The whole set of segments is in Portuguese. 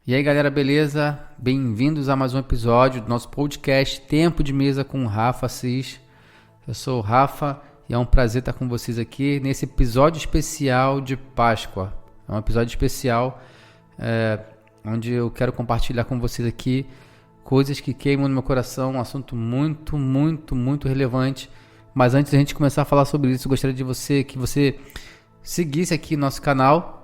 E aí galera, beleza? Bem-vindos a mais um episódio do nosso podcast Tempo de Mesa com Rafa Assis. Eu sou o Rafa e é um prazer estar com vocês aqui nesse episódio especial de Páscoa. É um episódio especial onde eu quero compartilhar com vocês aqui coisas que queimam no meu coração, um assunto muito relevante. Mas antes de a gente começar a falar sobre isso, eu gostaria de que você seguisse aqui nosso canal,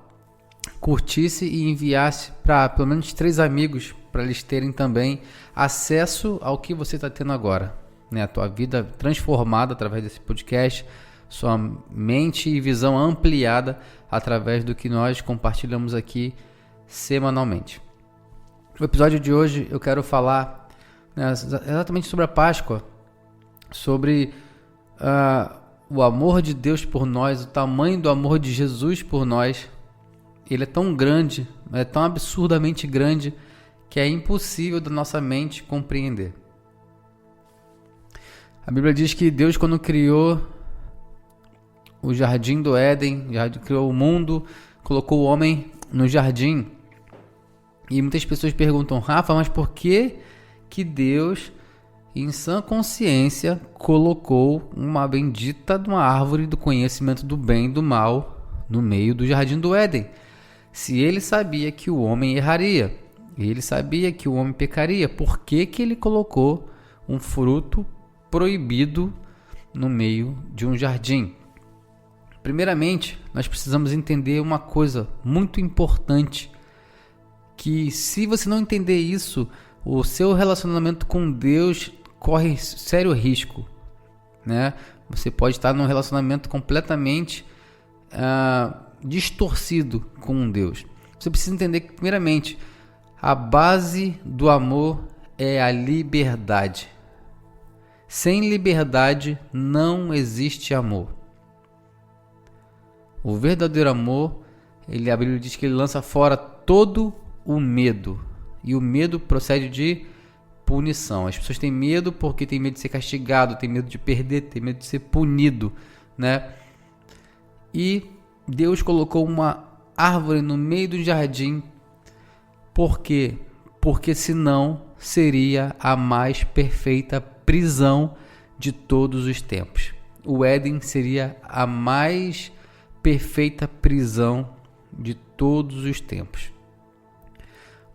curtisse e enviasse para pelo menos 3 amigos, para eles terem também acesso ao que você está tendo agora, né? A tua vida transformada através desse podcast, sua mente e visão ampliada através do que nós compartilhamos aqui semanalmente. No episódio de hoje eu quero falar, né, exatamente sobre a Páscoa, sobre o amor de Deus por nós, o tamanho do amor de Jesus por nós. Ele é tão grande, é tão absurdamente grande, que é impossível da nossa mente compreender. A Bíblia diz que Deus, quando criou o jardim do Éden, criou o mundo, colocou o homem no jardim. E muitas pessoas perguntam: Rafa, mas por que Deus, em sã consciência, colocou uma bendita de uma árvore do conhecimento do bem e do mal no meio do jardim do Éden? Se ele sabia que o homem erraria, ele sabia que o homem pecaria, por que ele colocou um fruto proibido no meio de um jardim? Primeiramente, nós precisamos entender uma coisa muito importante, que se você não entender isso, o seu relacionamento com Deus corre sério risco, né? Você pode estar num relacionamento completamente distorcido com Deus. Você precisa entender que, primeiramente, a base do amor é a liberdade. Sem liberdade não existe amor. O verdadeiro amor, a Bíblia diz que ele lança fora todo o medo. E o medo procede de punição. As pessoas têm medo porque têm medo de ser castigado, têm medo de perder, têm medo de ser punido, né? E Deus colocou uma árvore no meio do jardim. Por quê? Porque senão seria a mais perfeita prisão de todos os tempos. O Éden seria a mais perfeita prisão de todos os tempos.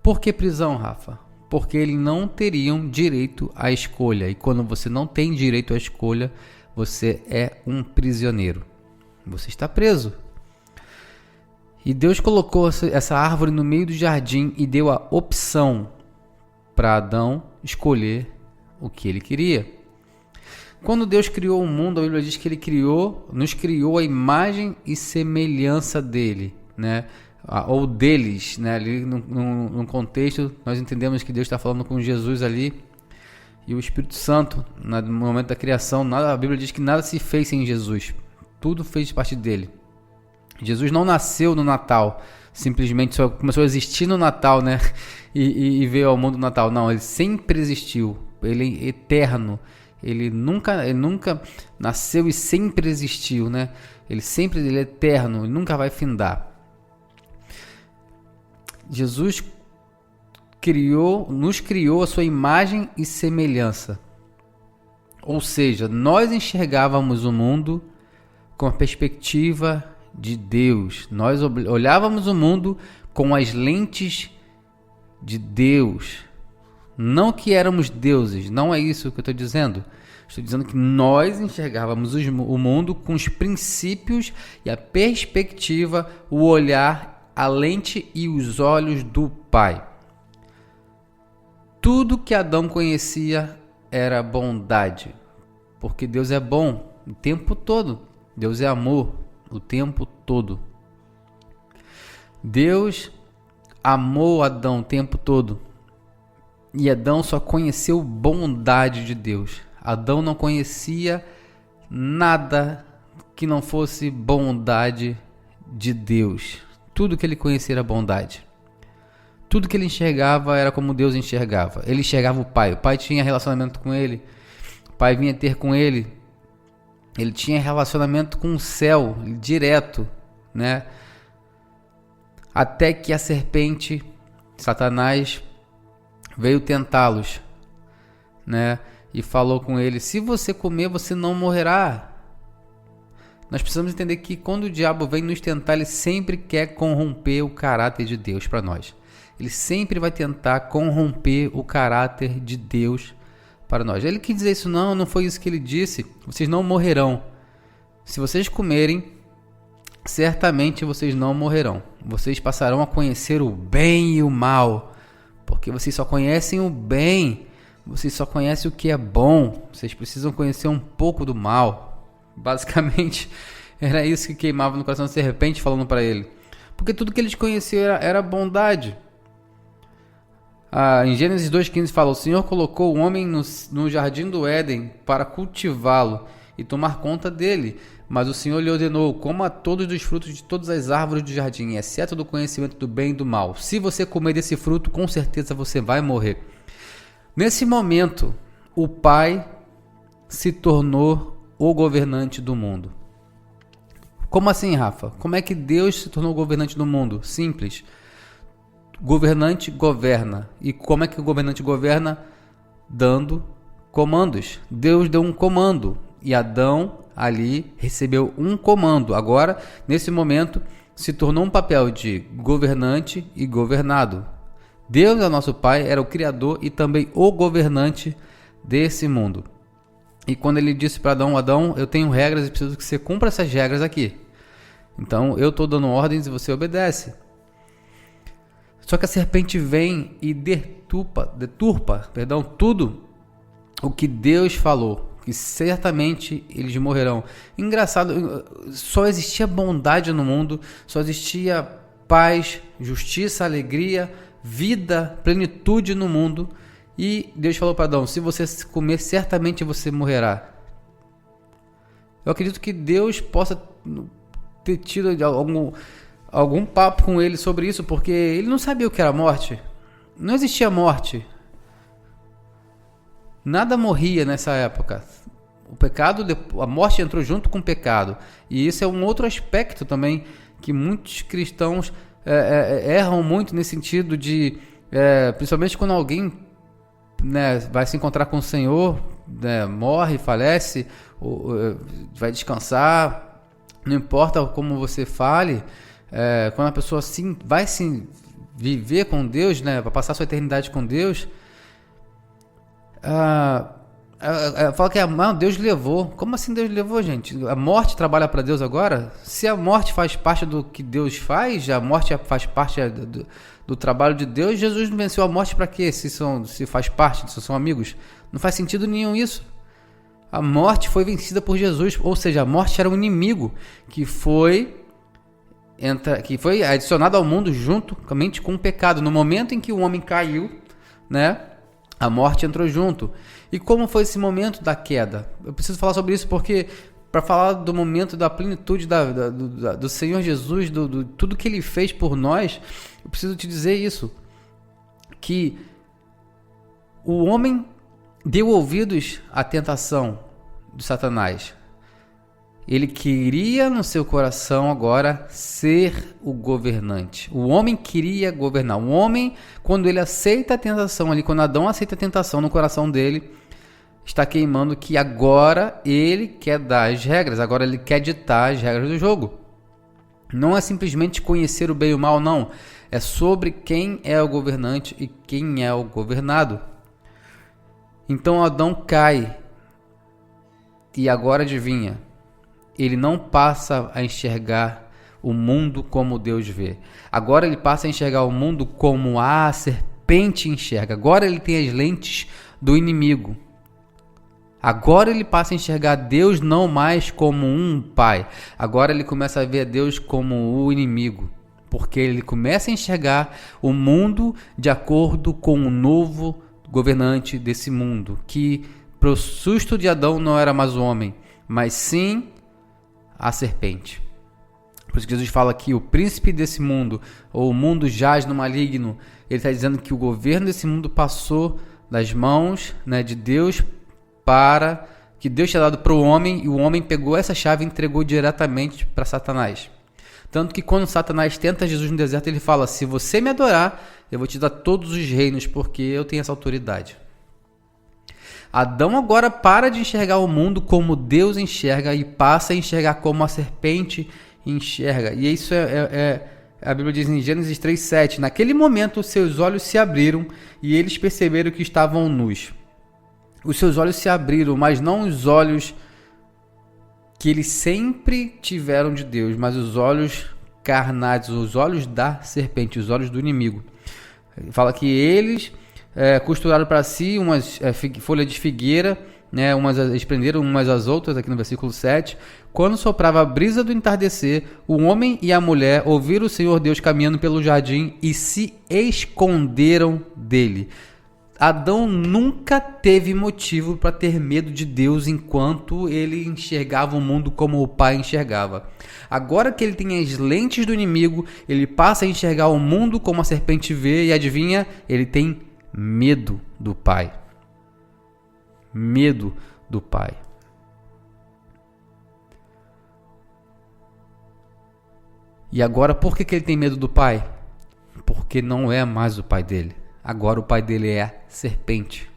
Por que prisão, Rafa? Porque eles não teriam direito à escolha. E quando você não tem direito à escolha, você é um prisioneiro. Você está preso. E Deus colocou essa árvore no meio do jardim e deu a opção para Adão escolher o que ele queria. Quando Deus criou o mundo, a Bíblia diz que ele nos criou a imagem e semelhança dele, né? Ou deles, né? Ali no contexto, nós entendemos que Deus está falando com Jesus ali, e o Espírito Santo, no momento da criação, a Bíblia diz que nada se fez sem Jesus, tudo fez parte dele. Jesus não nasceu no Natal, simplesmente só começou a existir no Natal, né? E veio ao mundo no Natal. Não, ele sempre existiu. Ele é eterno. Ele nunca nasceu e sempre existiu, né? Ele é eterno, ele nunca vai findar. Jesus nos criou a sua imagem e semelhança. Ou seja, nós enxergávamos o mundo com a perspectiva de Deus. Nós olhávamos o mundo com as lentes de Deus. Não que éramos deuses, não é isso que eu estou dizendo. Estou dizendo que nós enxergávamos o mundo com os princípios e a perspectiva, o olhar, a lente e os olhos do Pai. Tudo que Adão conhecia era bondade, porque Deus é bom o tempo todo. Deus é amor o tempo todo. Deus amou Adão o tempo todo. E Adão só conheceu bondade de Deus. Adão não conhecia nada que não fosse bondade de Deus. Tudo que ele conhecia era bondade. Tudo que ele enxergava era como Deus enxergava. Ele enxergava o Pai. O Pai tinha relacionamento com ele. O Pai vinha ter com ele. Ele tinha relacionamento com o céu, direto, né? Até que a serpente Satanás veio tentá-los, né? E falou com ele: se você comer, você não morrerá. Nós precisamos entender que quando o diabo vem nos tentar, ele sempre quer corromper o caráter de Deus para nós. Ele sempre vai tentar corromper o caráter de Deus para nós. Ele quis dizer isso? Não, não foi isso que ele disse. Vocês não morrerão. Se vocês comerem, certamente vocês não morrerão. Vocês passarão a conhecer o bem e o mal, porque vocês só conhecem o bem. Vocês só conhecem o que é bom. Vocês precisam conhecer um pouco do mal. Basicamente, era isso que queimava no coração da serpente, falando para ele. Porque tudo que eles conheciam era bondade. Em Gênesis 2,15 fala: o Senhor colocou o homem no jardim do Éden para cultivá-lo e tomar conta dele. Mas o Senhor lhe ordenou: coma todos os frutos de todas as árvores do jardim, exceto do conhecimento do bem e do mal. Se você comer desse fruto, com certeza você vai morrer. Nesse momento, o Pai se tornou o governante do mundo. Como assim, Rafa? Como é que Deus se tornou governante do mundo? Simples. Governante governa. E como é que o governante governa? Dando comandos. Deus deu um comando e Adão ali recebeu um comando. Agora, nesse momento, se tornou um papel de governante e governado. Deus, nosso Pai, era o Criador e também o governante desse mundo. E quando ele disse para Adão: Adão, eu tenho regras e preciso que você cumpra essas regras aqui. Então eu estou dando ordens e você obedece. Só que a serpente vem e deturpa tudo o que Deus falou, que certamente eles morrerão. Engraçado, só existia bondade no mundo, só existia paz, justiça, alegria, vida, plenitude no mundo. E Deus falou para Adão: se você comer, certamente você morrerá. Eu acredito que Deus possa ter tido algum papo com ele sobre isso, porque ele não sabia o que era morte. Não existia morte. Nada morria nessa época. O pecado, a morte entrou junto com o pecado. E isso é um outro aspecto também que muitos cristãos erram muito nesse sentido de, principalmente quando alguém, né, vai se encontrar com o Senhor, né, morre, falece, vai descansar, não importa como você fale, quando a pessoa vai se viver com Deus, né, vai passar sua eternidade com Deus, fala que Deus levou. Como assim Deus levou, gente? A morte trabalha para Deus agora? Se a morte faz parte do que Deus faz, a morte faz parte do trabalho de Deus, Jesus não venceu a morte para quê? Se faz parte, se são amigos. Não faz sentido nenhum isso. A morte foi vencida por Jesus, ou seja, a morte era um inimigo que foi adicionado ao mundo juntamente com o pecado. No momento em que o homem caiu, né, a morte entrou junto. E como foi esse momento da queda? Eu preciso falar sobre isso porque, para falar do momento da plenitude do Senhor Jesus, do tudo que Ele fez por nós, eu preciso te dizer isso, que o homem deu ouvidos à tentação de Satanás. Ele queria no seu coração agora ser o governante. O homem queria governar. O homem, quando ele aceita a tentação ali, quando Adão aceita a tentação no coração dele, está queimando que agora ele quer dar as regras, agora ele quer ditar as regras do jogo. Não é simplesmente conhecer o bem e o mal, não. É sobre quem é o governante e quem é o governado. Então Adão cai. E agora adivinha? Ele não passa a enxergar o mundo como Deus vê. Agora ele passa a enxergar o mundo como a serpente enxerga. Agora ele tem as lentes do inimigo. Agora ele passa a enxergar Deus não mais como um pai. Agora ele começa a ver Deus como o inimigo. Porque ele começa a enxergar o mundo de acordo com o novo governante desse mundo. Que, pro susto de Adão, não era mais o homem, mas sim a serpente. Por isso que Jesus fala que o príncipe desse mundo, ou o mundo jaz no maligno, ele está dizendo que o governo desse mundo passou das mãos, né, de Deus, para que Deus tinha dado para o homem, e o homem pegou essa chave e entregou diretamente para Satanás. Tanto que quando Satanás tenta Jesus no deserto, ele fala: se você me adorar, eu vou te dar todos os reinos, porque eu tenho essa autoridade. Adão agora para de enxergar o mundo como Deus enxerga e passa a enxergar como a serpente enxerga. E isso a Bíblia diz em Gênesis 3:7, naquele momento seus olhos se abriram e eles perceberam que estavam nus. Os seus olhos se abriram, mas não os olhos que eles sempre tiveram de Deus, mas os olhos carnais, os olhos da serpente, os olhos do inimigo. Fala que eles costuraram para si umas folhas de figueira, né, eles prenderam umas às outras, aqui no versículo 7. Quando soprava a brisa do entardecer, o homem e a mulher ouviram o Senhor Deus caminhando pelo jardim e se esconderam dele. Adão nunca teve motivo para ter medo de Deus enquanto ele enxergava o mundo como o pai enxergava. Agora que ele tem as lentes do inimigo, ele passa a enxergar o mundo como a serpente vê e adivinha, ele tem medo do pai. Medo do pai. E agora, por que ele tem medo do pai? Porque não é mais o pai dele. Agora o pai dele é a serpente.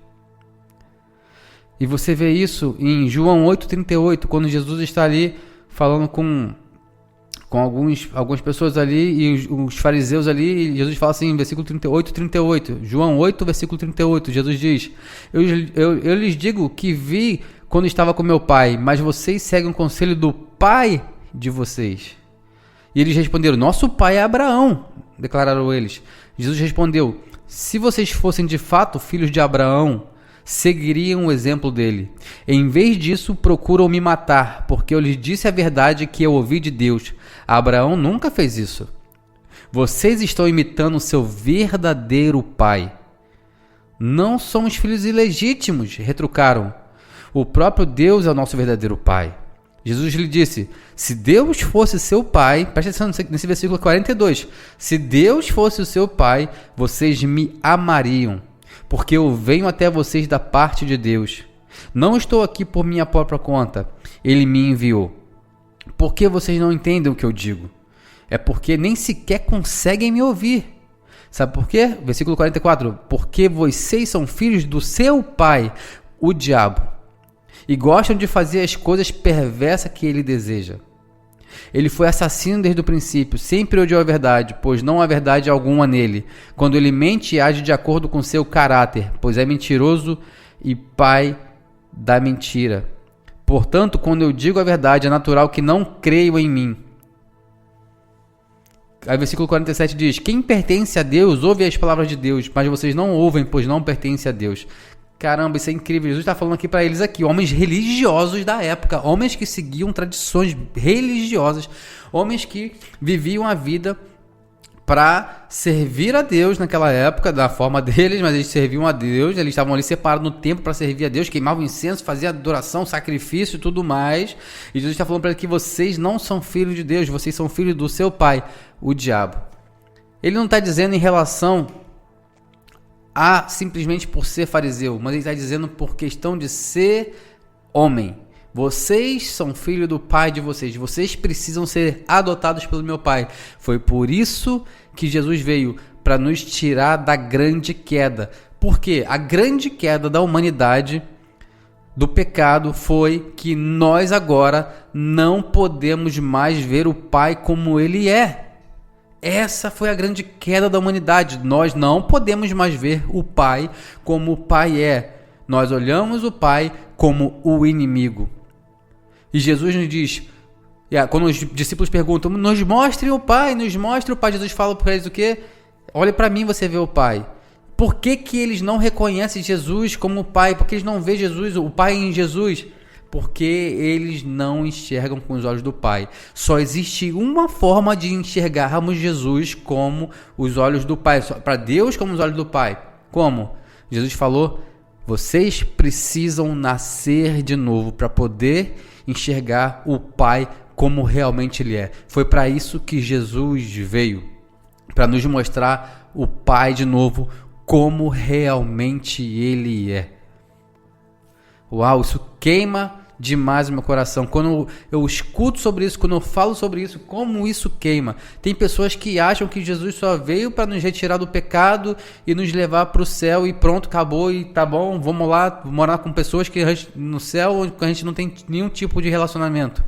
E você vê isso em João 8,38, quando Jesus está ali falando com algumas pessoas ali, e os fariseus ali, e Jesus fala assim, versículo 38, João 8, versículo 38, Jesus diz: eu lhes digo que vi quando estava com meu pai, mas vocês seguem o conselho do pai de vocês. E eles responderam: nosso pai é Abraão, declararam eles. Jesus respondeu: se vocês fossem de fato filhos de Abraão, seguiriam o exemplo dele. Em vez disso, procuram me matar, porque eu lhes disse a verdade que eu ouvi de Deus. Abraão nunca fez isso. Vocês estão imitando o seu verdadeiro pai. Não somos filhos ilegítimos, retrucaram. O próprio Deus é o nosso verdadeiro pai. Jesus lhe disse: se Deus fosse seu pai, presta atenção nesse versículo 42, se Deus fosse o seu pai, vocês me amariam, porque eu venho até vocês da parte de Deus. Não estou aqui por minha própria conta, ele me enviou. Por que vocês não entendem o que eu digo? É porque nem sequer conseguem me ouvir. Sabe por quê? Versículo 44, porque vocês são filhos do seu pai, o diabo, e gostam de fazer as coisas perversas que ele deseja. Ele foi assassino desde o princípio, sempre odiou a verdade, pois não há verdade alguma nele. Quando ele mente, age de acordo com seu caráter, pois é mentiroso e pai da mentira. Portanto, quando eu digo a verdade, é natural que não creiam em mim. Aí versículo 47 diz: quem pertence a Deus, ouve as palavras de Deus, mas vocês não ouvem, pois não pertencem a Deus. Caramba, isso é incrível. Jesus está falando aqui para eles aqui, homens religiosos da época, homens que seguiam tradições religiosas, homens que viviam a vida para servir a Deus naquela época, da forma deles, mas eles serviam a Deus, eles estavam ali separados no tempo para servir a Deus, queimavam incenso, faziam adoração, sacrifício e tudo mais. E Jesus está falando para eles que vocês não são filhos de Deus, vocês são filhos do seu pai, o diabo. Ele não está dizendo em relação a simplesmente por ser fariseu, mas ele está dizendo por questão de ser homem. Vocês são filhos do pai de vocês. Vocês precisam ser adotados pelo meu pai. Foi por isso que Jesus veio, para nos tirar da grande queda. Porque a grande queda da humanidade, do pecado, foi que nós agora não podemos mais ver o pai como ele é. Essa foi a grande queda da humanidade. Nós não podemos mais ver o pai como o pai é. Nós olhamos o pai como o inimigo. E Jesus nos diz, quando os discípulos perguntam, nos mostrem o pai, nos mostre o pai. Jesus fala para eles o quê? Olhe para mim, você vê o pai. Por que que eles não reconhecem Jesus como o pai? Por que eles não veem Jesus, o pai em Jesus? Porque eles não enxergam com os olhos do pai. Só existe uma forma de enxergarmos Jesus como os olhos do pai, para Deus como os olhos do pai. Como? Jesus falou: vocês precisam nascer de novo para poder enxergar o pai como realmente ele é. Foi para isso que Jesus veio, para nos mostrar o pai de novo como realmente ele é. Uau, isso queima demais o meu coração. Quando eu escuto sobre isso, quando eu falo sobre isso, como isso queima. Tem pessoas que acham que Jesus só veio para nos retirar do pecado e nos levar para o céu e pronto, acabou e tá bom, vamos lá morar com pessoas que no céu onde a gente não tem nenhum tipo de relacionamento.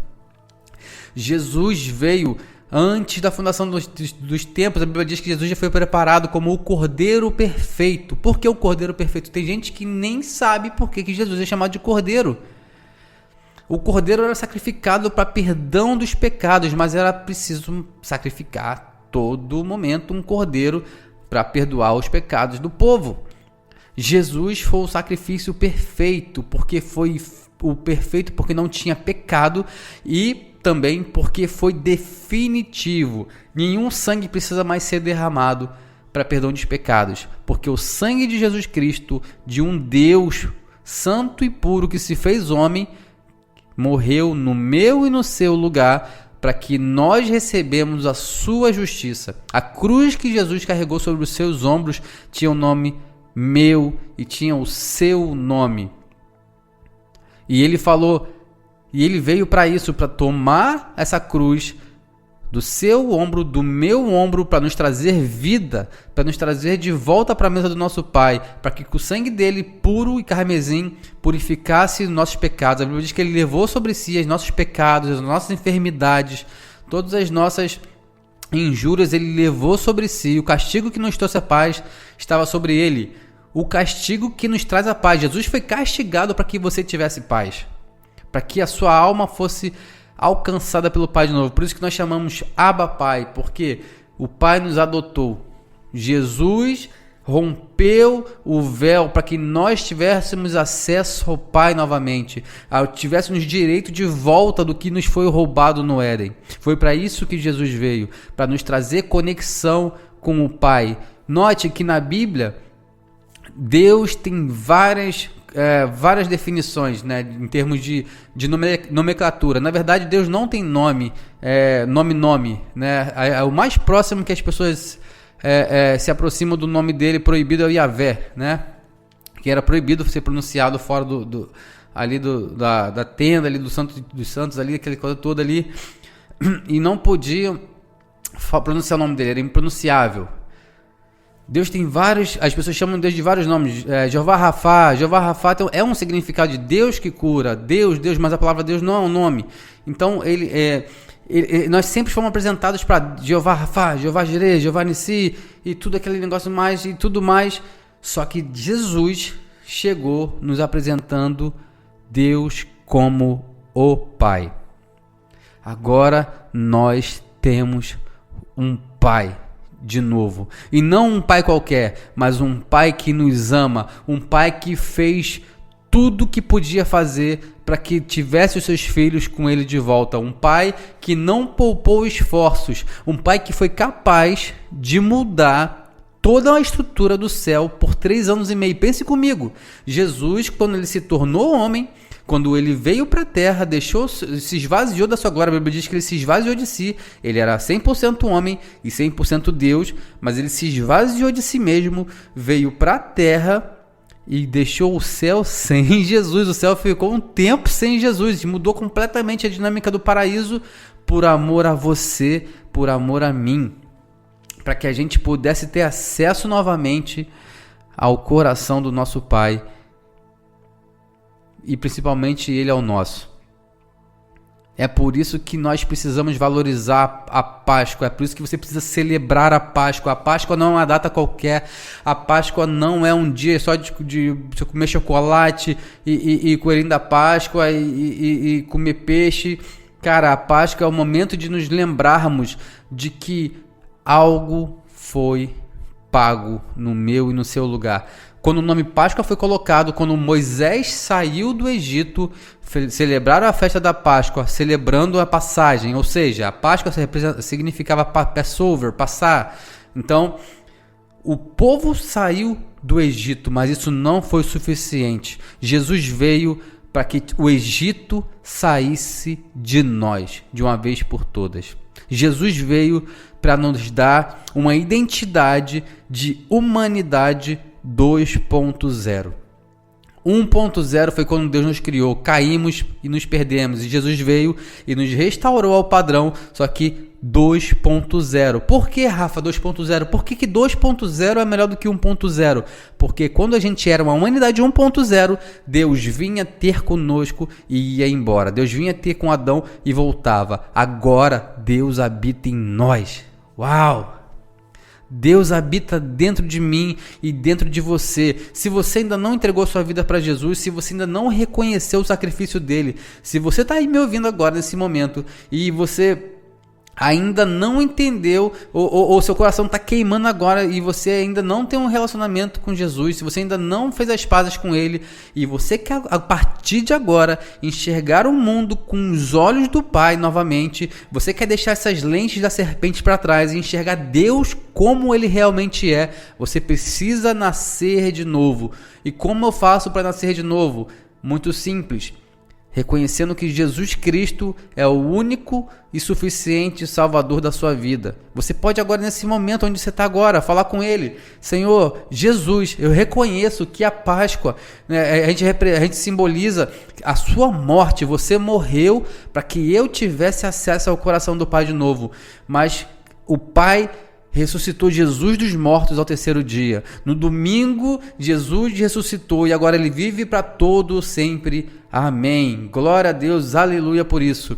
Jesus veio antes da fundação dos tempos. A Bíblia diz que Jesus já foi preparado como o Cordeiro Perfeito. Por que o Cordeiro Perfeito? Tem gente que nem sabe por que Jesus é chamado de Cordeiro. O Cordeiro era sacrificado para perdão dos pecados, mas era preciso sacrificar todo momento um Cordeiro para perdoar os pecados do povo. Jesus foi o sacrifício perfeito, porque foi o perfeito porque não tinha pecado e também porque foi definitivo. Nenhum sangue precisa mais ser derramado para perdão dos pecados, porque o sangue de Jesus Cristo, de um Deus santo e puro que se fez homem, morreu no meu e no seu lugar para que nós recebemos a sua justiça. A cruz que Jesus carregou sobre os seus ombros tinha o nome meu e tinha o seu nome. E ele falou, e ele veio para isso, para tomar essa cruz do seu ombro, do meu ombro, para nos trazer vida, para nos trazer de volta para a mesa do nosso Pai, para que o sangue dele, puro e carmesim, purificasse nossos pecados. A Bíblia diz que ele levou sobre si os nossos pecados, as nossas enfermidades, todas as nossas injúrias, ele levou sobre si. O castigo que nos trouxe a paz estava sobre ele. O castigo que nos traz a paz. Jesus foi castigado para que você tivesse paz, para que a sua alma fosse alcançada pelo Pai de novo. Por isso que nós chamamos Abba Pai, porque o Pai nos adotou. Jesus rompeu o véu para que nós tivéssemos acesso ao Pai novamente, tivéssemos direito de volta do que nos foi roubado no Éden. Foi para isso que Jesus veio, para nos trazer conexão com o Pai. Note que na Bíblia, Deus tem várias definições, né, em termos de nomenclatura. Na verdade, Deus não tem nome, né? O mais próximo que as pessoas se aproximam do nome dele proibido é o Yahvé, né? Que era proibido ser pronunciado fora da tenda ali dos santos ali, aquela coisa toda ali, e não podiam pronunciar o nome dele, era impronunciável. Deus tem vários, as pessoas chamam Deus de vários nomes, Jeová Rafá é um significado de Deus que cura, Deus, mas a palavra Deus não é um nome. Então nós sempre fomos apresentados para Jeová Rafá, Jeová Jireh, Jeová Nissi e tudo aquele negócio mais e tudo mais. Só que Jesus chegou nos apresentando Deus como o Pai. Agora nós temos um Pai de novo, e não um pai qualquer, mas um pai que nos ama, um pai que fez tudo que podia fazer para que tivesse os seus filhos com ele de volta, um pai que não poupou esforços, um pai que foi capaz de mudar toda a estrutura do céu por 3 anos e meio. Pense comigo, Jesus, quando ele se tornou homem, quando ele veio para a terra, se esvaziou da sua glória. A Bíblia diz que ele se esvaziou de si. Ele era 100% homem e 100% Deus, mas ele se esvaziou de si mesmo, veio para a terra e deixou o céu sem Jesus. O céu ficou um tempo sem Jesus, mudou completamente a dinâmica do paraíso por amor a você, por amor a mim, para que a gente pudesse ter acesso novamente ao coração do nosso Pai, e principalmente ele é o nosso. É por isso que nós precisamos valorizar a Páscoa, é por isso que você precisa celebrar a Páscoa. A Páscoa não é uma data qualquer, a Páscoa não é um dia só de comer chocolate e coelhinho da Páscoa e comer peixe. Cara, a Páscoa é o momento de nos lembrarmos de que algo foi pago no meu e no seu lugar. Quando o nome Páscoa foi colocado, quando Moisés saiu do Egito, celebraram a festa da Páscoa, celebrando a passagem, ou seja, a Páscoa significava Passover, passar. Então, o povo saiu do Egito, mas isso não foi suficiente. Jesus veio para que o Egito saísse de nós, de uma vez por todas. Jesus veio para nos dar uma identidade de humanidade 2.0. 1.0 foi quando Deus nos criou, caímos e nos perdemos, e Jesus veio e nos restaurou ao padrão, só que 2.0. Por que, Rafa, 2.0? Por que 2.0 é melhor do que 1.0? Porque quando a gente era uma humanidade 1.0, Deus vinha ter conosco e ia embora. Deus vinha ter com Adão e voltava. Agora Deus habita em nós. Uau! Deus habita dentro de mim e dentro de você. Se você ainda não entregou sua vida para Jesus, se você ainda não reconheceu o sacrifício dele, se você está aí me ouvindo agora nesse momento e você ainda não entendeu, ou seu coração está queimando agora e você ainda não tem um relacionamento com Jesus, se você ainda não fez as pazes com ele e você quer a partir de agora enxergar o mundo com os olhos do Pai novamente, você quer deixar essas lentes da serpente para trás e enxergar Deus como ele realmente é, você precisa nascer de novo. E como eu faço para nascer de novo? Muito simples. Reconhecendo que Jesus Cristo é o único e suficiente Salvador da sua vida. Você pode agora, nesse momento onde você está agora, falar com Ele: Senhor Jesus, eu reconheço que a Páscoa, né, a gente simboliza a sua morte. Você morreu para que eu tivesse acesso ao coração do Pai de novo. Mas o Pai ressuscitou Jesus dos mortos ao 3º dia. No domingo, Jesus ressuscitou e agora ele vive para todo sempre. Amém. Glória a Deus, aleluia por isso.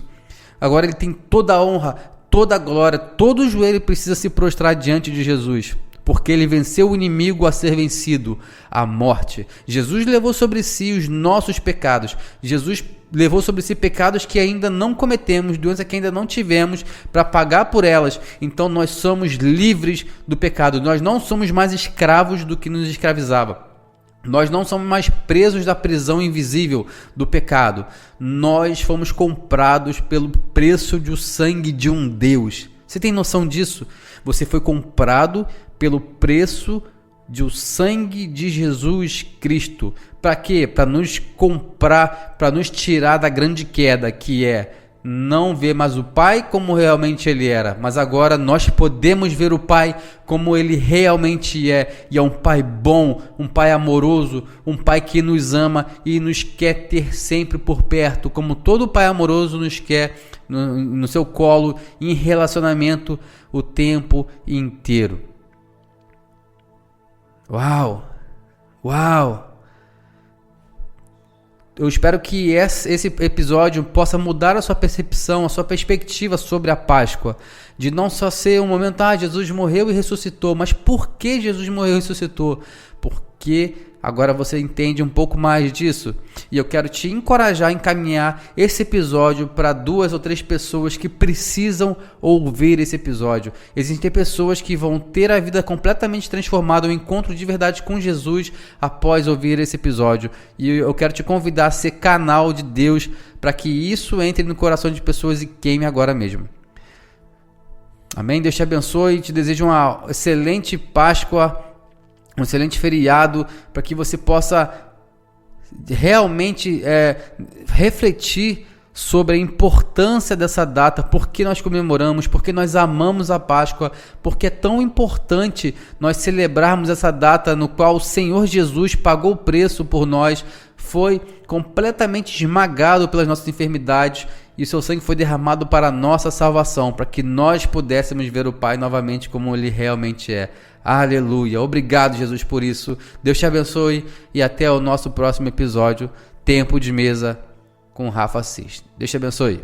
Agora ele tem toda a honra, toda a glória, todo o joelho precisa se prostrar diante de Jesus, porque ele venceu o inimigo a ser vencido, a morte. Jesus levou sobre si os nossos pecados. Jesus levou sobre si pecados que ainda não cometemos, doenças que ainda não tivemos, para pagar por elas. Então nós somos livres do pecado. Nós não somos mais escravos do que nos escravizava. Nós não somos mais presos da prisão invisível do pecado. Nós fomos comprados pelo preço do sangue de um Deus. Você tem noção disso? Você foi comprado pelo preço do sangue de Jesus Cristo. Para quê? Para nos comprar, para nos tirar da grande queda, que é não ver mais o Pai como realmente Ele era, mas agora nós podemos ver o Pai como Ele realmente é, e é um Pai bom, um Pai amoroso, um Pai que nos ama e nos quer ter sempre por perto, como todo Pai amoroso nos quer no seu colo, em relacionamento o tempo inteiro. Uau! Uau! Eu espero que esse episódio possa mudar a sua percepção, a sua perspectiva sobre a Páscoa. De não só ser um momento, Jesus morreu e ressuscitou. Mas por que Jesus morreu e ressuscitou? Porque agora você entende um pouco mais disso. E eu quero te encorajar a encaminhar esse episódio para 2 ou 3 pessoas que precisam ouvir esse episódio. Existem pessoas que vão ter a vida completamente transformada, um encontro de verdade com Jesus após ouvir esse episódio. E eu quero te convidar a ser canal de Deus para que isso entre no coração de pessoas e queime agora mesmo. Amém? Deus te abençoe e te desejo uma excelente Páscoa, um excelente feriado, para que você possa realmente refletir sobre a importância dessa data, por que nós comemoramos, por que nós amamos a Páscoa, porque é tão importante nós celebrarmos essa data no qual o Senhor Jesus pagou o preço por nós, foi completamente esmagado pelas nossas enfermidades e o seu sangue foi derramado para a nossa salvação, para que nós pudéssemos ver o Pai novamente como Ele realmente é. Aleluia! Obrigado, Jesus, por isso. Deus te abençoe e até o nosso próximo episódio, Tempo de Mesa com Rafa Assis. Deus te abençoe.